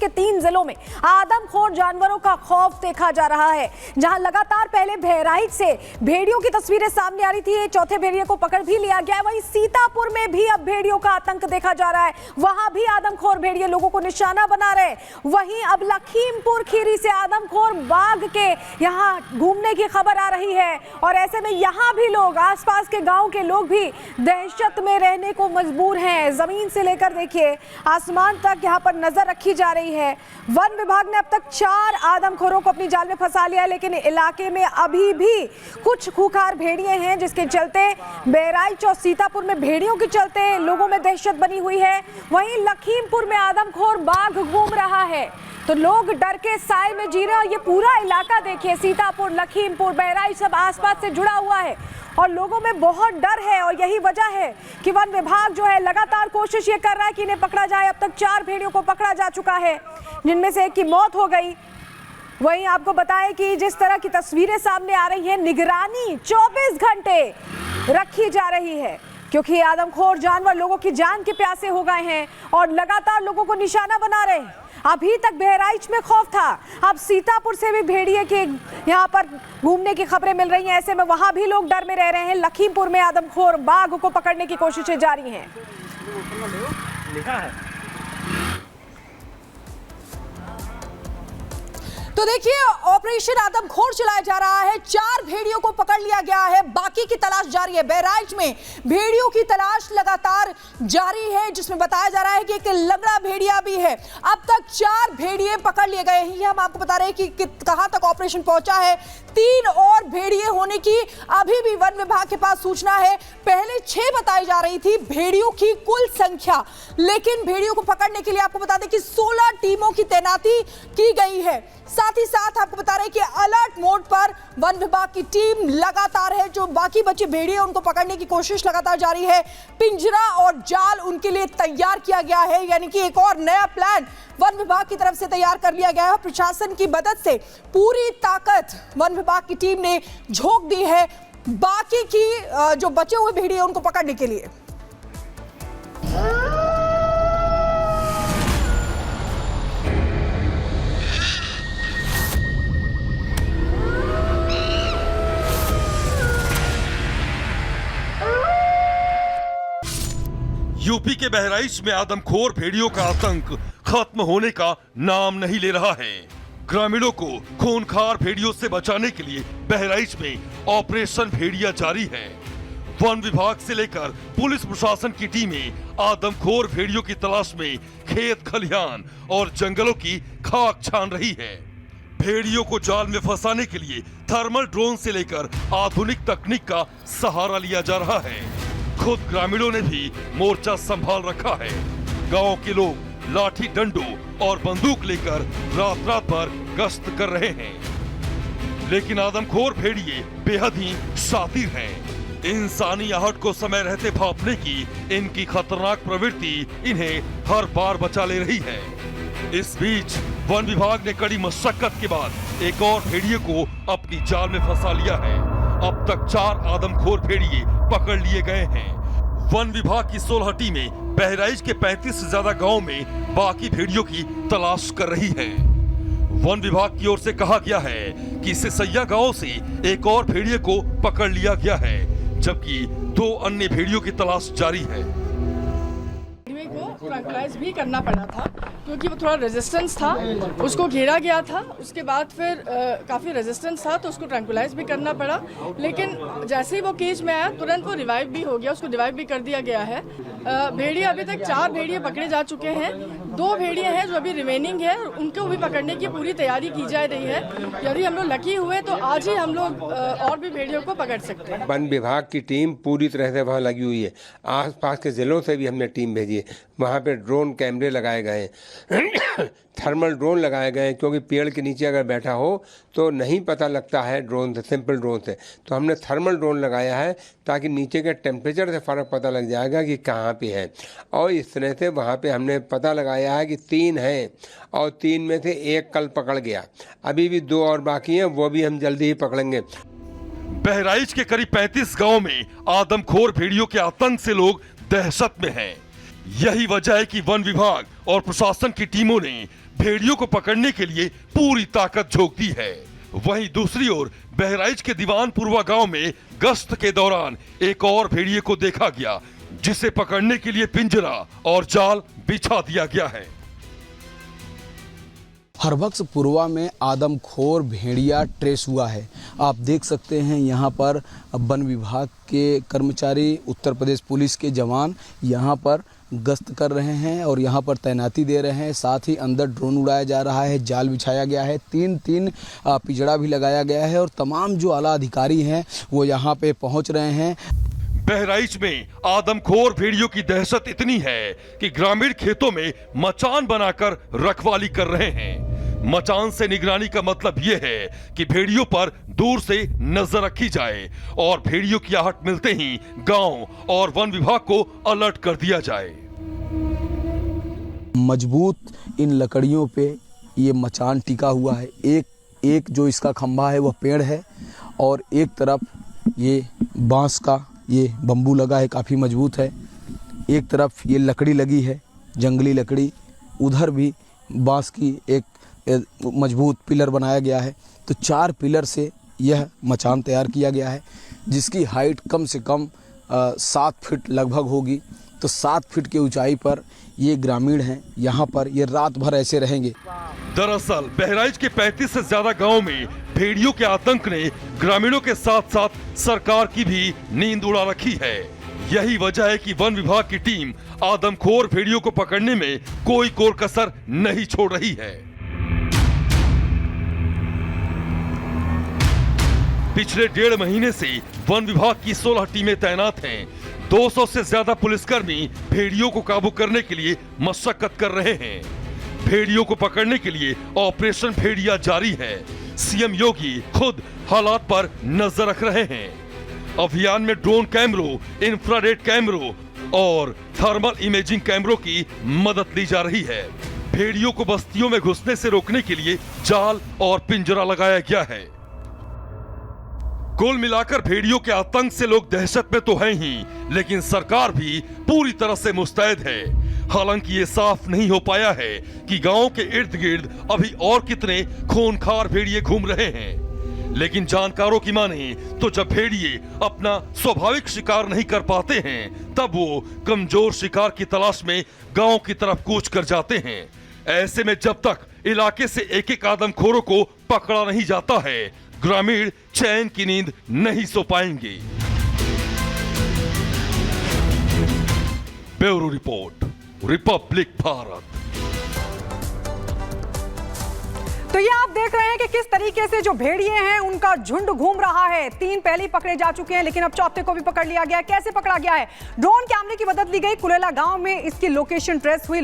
3 जिलों में आदमखोर जानवरों का खौफ देखा जा रहा है। जहां लगातार पहले बहराइच से भेड़ियों की तस्वीरें सामने आ रही थी, चौथे भेड़िए को पकड़ भी लिया गया है। वहीं सीतापुर में भी अब भेड़ियों का आतंक देखा जा रहा है, वहां भी आदमखोर भेड़िए लोगों को निशाना बना रहे। वहीं अब लखीमपुर खीरी से आदमखोर बाघ के यहां घूमने की खबर आ रही है और ऐसे में यहां भी लोग, आसपास के गांव के लोग भी दहशत में रहने को मजबूर हैं। जमीन से लेकर देखिए आसमान तक यहां पर नजर रखी जा रही है। वन विभाग ने अब तक 4 आदमखोरों को अपनी जाल में फंसा लिया है, लेकिन इलाके में अभी भी कुछ खूंखार भेड़िए हैं, जिसके चलते बहराइच और सीतापुर में भेड़ियों के चलते लोगों में दहशत बनी हुई है। वहीं लखीमपुर में आदमखोर बाघ घूम रहा है तो लोग डर के साए में जी रहे हैं। और ये पूरा इलाका देखिए, सीतापुर, लखीमपुर, बहराइच सब आसपास से जुड़ा हुआ है और लोगों में बहुत डर है। और यही वजह है कि वन विभाग जो है लगातार कोशिश ये कर रहा है कि इन्हें पकड़ा जाए। अब तक 4 भेड़ियों को पकड़ा जा चुका है, जिनमें से एक की मौत हो गई। वहीं आपको बताएं कि जिस तरह की तस्वीरें सामने आ रही हैं, निगरानी 24 घंटे रखी जा रही है, क्योंकि आदमखोर जानवर लोगों की जान के प्यासे हो गए हैं और लगातार लोगों को निशाना बना रहे हैं। अभी तक बहराइच में खौफ था, अब सीतापुर से भी भेड़िए के यहाँ पर घूमने की खबरें मिल रही हैं। ऐसे में वहां भी लोग डर में रह रहे हैं। लखीमपुर में आदमखोर बाघ को पकड़ने की कोशिशें जारी हैं। लिखा है तो देखिए, ऑपरेशन आदमखोर चलाया जा रहा है। 4 भेड़ियों को पकड़ लिया गया है, बाकी की तलाश जारी है। बहराइच में भेड़ियों की तलाश लगातार जारी है, जिसमें बताया जा रहा है कि एक लंगड़ा भेड़िया भी है। अब तक 4 भेड़िए पकड़ लिए गए हैं। हम आपको बता रहे हैं कि कहां तक ऑपरेशन पहुंचा है। 3 और भेड़िए होने की अभी भी वन विभाग के पास सूचना है। पहले 6 बताई जा रही थी भेड़ियों की कुल संख्या, लेकिन भेड़ियों को पकड़ने के लिए आपको बता दें कि 16 टीमों की तैनाती की गई है। साथ ही साथ आपको बता रहे हैं कि अलर्ट मोड पर वन विभाग की टीम लगातार है। जो बाकी बचे भेड़िए उनको पकड़ने की कोशिश लगातार जारी है। पिंजरा और जाल उनके लिए तैयार किया गया है, यानी कि एक और नया प्लान वन विभाग की तरफ से तैयार कर लिया गया है। प्रशासन की मदद से पूरी ताकत वन विभाग की टीम ने झोंक दी है बाकी की जो बचे हुए भेड़िए उनको पकड़ने के लिए। यूपी के बहराइच में आदमखोर भेड़ियों का आतंक खत्म होने का नाम नहीं ले रहा है। ग्रामीणों को खूंखार भेड़ियों से बचाने के लिए बहराइच में ऑपरेशन भेड़िया जारी है। वन विभाग से लेकर पुलिस प्रशासन की टीमें आदमखोर भेड़ियों की तलाश में खेत खलिहान और जंगलों की खाक छान रही है। भेड़ियों को जाल में फंसाने के लिए थर्मल ड्रोन से लेकर आधुनिक तकनीक का सहारा लिया जा रहा है। खुद ग्रामीणों ने भी मोर्चा संभाल रखा है। गांव के लोग लाठी डंडों और बंदूक लेकर रात रात भर गश्त कर रहे हैं। लेकिन आदमखोर भेड़िए बेहद ही शातिर हैं। इंसानी आहट को समय रहते भांपने की इनकी खतरनाक प्रवृत्ति इन्हें हर बार बचा ले रही है। इस बीच वन विभाग ने कड़ी मशक्कत के बाद एक और भेड़िए को अपनी जाल में फंसा लिया है। अब तक 4 आदमखोर भेड़िए पकड़ लिए गए हैं। वन विभाग की 16 टीमें बहराइच के 35 से ज्यादा गांवों में बाकी भेड़ियों की तलाश कर रही है। वन विभाग की ओर से कहा गया है कि सिसैया गांव से एक और भेड़िए को पकड़ लिया गया है, जबकि 2 अन्य भेड़ियों की तलाश जारी है। ट्रैंकुलाइज भी करना पड़ा था क्योंकि वो थोड़ा रेजिस्टेंस था, उसको घेरा गया था। उसके बाद फिर काफ़ी रेजिस्टेंस था तो उसको ट्रैंकुलाइज भी करना पड़ा। लेकिन जैसे ही वो केज में आया तुरंत वो रिवाइव भी हो गया, उसको रिवाइव भी कर दिया गया है। भेड़िए अभी तक 4 भेड़िए पकड़े जा चुके हैं। 2 भेड़िए हैं जो अभी रिमेनिंग है, उनको भी पकड़ने की पूरी तैयारी की जा रही है। यदि हम लोग लकी हुए तो आज ही हम लोग और भी भेड़ियों को पकड़ सकते हैं। वन विभाग की टीम पूरी तरह से वहाँ लगी हुई है। आसपास के जिलों से भी हमने टीम भेजी है। वहाँ पे ड्रोन कैमरे लगाए गए हैं, थर्मल ड्रोन लगाए गए हैं, क्योंकि पेड़ के नीचे अगर बैठा हो तो नहीं पता लगता है ड्रोन से, सिंपल ड्रोन से। तो हमने थर्मल ड्रोन लगाया है ताकि नीचे के टेम्परेचर से फ़र्क पता लग जाएगा कि कहाँ पे है। और इस तरह से वहाँ पे हमने पता लगाया है कि 3 हैं और 3 में से 1 कल पकड़ गया। अभी भी 2 और बाकी हैं, वो भी हम जल्दी ही पकड़ेंगे। बहराइच के करीब 35 गाँव में आदमखोर भेड़ियों के आतंक से लोग दहशत में हैं। यही वजह है कि वन विभाग और प्रशासन की टीमों ने भेड़ियों को पकड़ने के लिए पूरी ताकत झोंक दी है। वहीं दूसरी ओर बहराइच के दीवानपुरवा गांव में गश्त के दौरान एक और भेड़िए को देखा गया, जिसे पकड़ने के लिए पिंजरा और जाल बिछा दिया गया है। हरबख्शपुरवा में आदमखोर भेड़िया ट्रेस हुआ है। आप देख सकते हैं यहाँ पर वन विभाग के कर्मचारी, उत्तर प्रदेश पुलिस के जवान यहाँ पर गश्त कर रहे हैं और यहाँ पर तैनाती दे रहे हैं। साथ ही अंदर ड्रोन उड़ाया जा रहा है, जाल बिछाया गया है, तीन पिंजड़ा भी लगाया गया है और तमाम जो आला अधिकारी हैं वो यहाँ पे पहुँच रहे हैं। बहराइच में आदमखोर भेड़ियों की दहशत इतनी है कि ग्रामीण खेतों में मचान बनाकर रखवाली कर रहे हैं। मचान से निगरानी का मतलब यह है कि भेड़ियों पर दूर से नजर रखी जाए और भेड़ियों की आहट मिलते ही गांव और वन विभाग को अलर्ट कर दिया जाए। मजबूत इन लकड़ियों पे ये मचान टिका हुआ है। एक जो इसका खंभा है वह पेड़ है और एक तरफ ये बांस का ये बम्बू लगा है, काफ़ी मजबूत है। एक तरफ ये लकड़ी लगी है, जंगली लकड़ी, उधर भी बांस की एक मजबूत पिलर बनाया गया है। तो 4 पिलर से यह मचान तैयार किया गया है, जिसकी हाइट कम से कम 7 फीट लगभग होगी। तो 7 फीट की ऊंचाई पर ये ग्रामीण हैं, यहाँ पर ये रात भर ऐसे रहेंगे। दरअसल बहराइच के 35 से ज्यादा गांवों में भेड़ियों के आतंक ने ग्रामीणों के साथ साथ सरकार की भी नींद उड़ा रखी है। यही वजह है कि वन विभाग की टीम आदमखोर भेड़ियों को पकड़ने में कोई कोर कसर नहीं छोड़ रही है। पिछले 1.5 महीने से वन विभाग की 16 टीमें तैनात हैं। 200 से ज्यादा पुलिसकर्मी भेड़ियों को काबू करने के लिए मशक्कत कर रहे हैं। भेड़ियों को पकड़ने के लिए ऑपरेशन भेड़िया जारी है। सीएम योगी खुद हालात पर नजर रख रहे हैं। अभियान में ड्रोन कैमरों, इंफ्रारेड कैमरों और थर्मल इमेजिंग कैमरों की मदद ली जा रही है। भेड़ियों को बस्तियों में घुसने से रोकने के लिए जाल और पिंजरा लगाया गया है। कुल मिलाकर भेड़ियों के आतंक से लोग दहशत में तो हैं ही, लेकिन सरकार भी पूरी तरह से मुस्तैद है। हालांकि ये साफ नहीं हो पाया है कि गांव के इर्द गिर्द अभी और कितने खूंखार भेड़िए घूम रहे हैं। लेकिन जानकारों की माने तो जब भेड़िए अपना स्वाभाविक शिकार नहीं कर पाते हैं, तब वो कमजोर शिकार की तलाश में गांव की तरफ कूच कर जाते हैं। ऐसे में जब तक इलाके से एक आदमखोरों को पकड़ा नहीं जाता है, ग्रामीण चैन की नींद नहीं सो पाएंगे। Bureau report, Republic Bharat. तो ये आप देख रहे हैं कि किस तरीके से जो भेड़िए हैं उनका झुंड घूम रहा है। 3 पहले ही पकड़े जा चुके हैं, लेकिन अब चौथे को भी पकड़ लिया गया है। कैसे पकड़ा गया है? ड्रोन कैमरे की मदद ली गई। कुलेला गांव में इसकी लोकेशन ट्रेस हुई।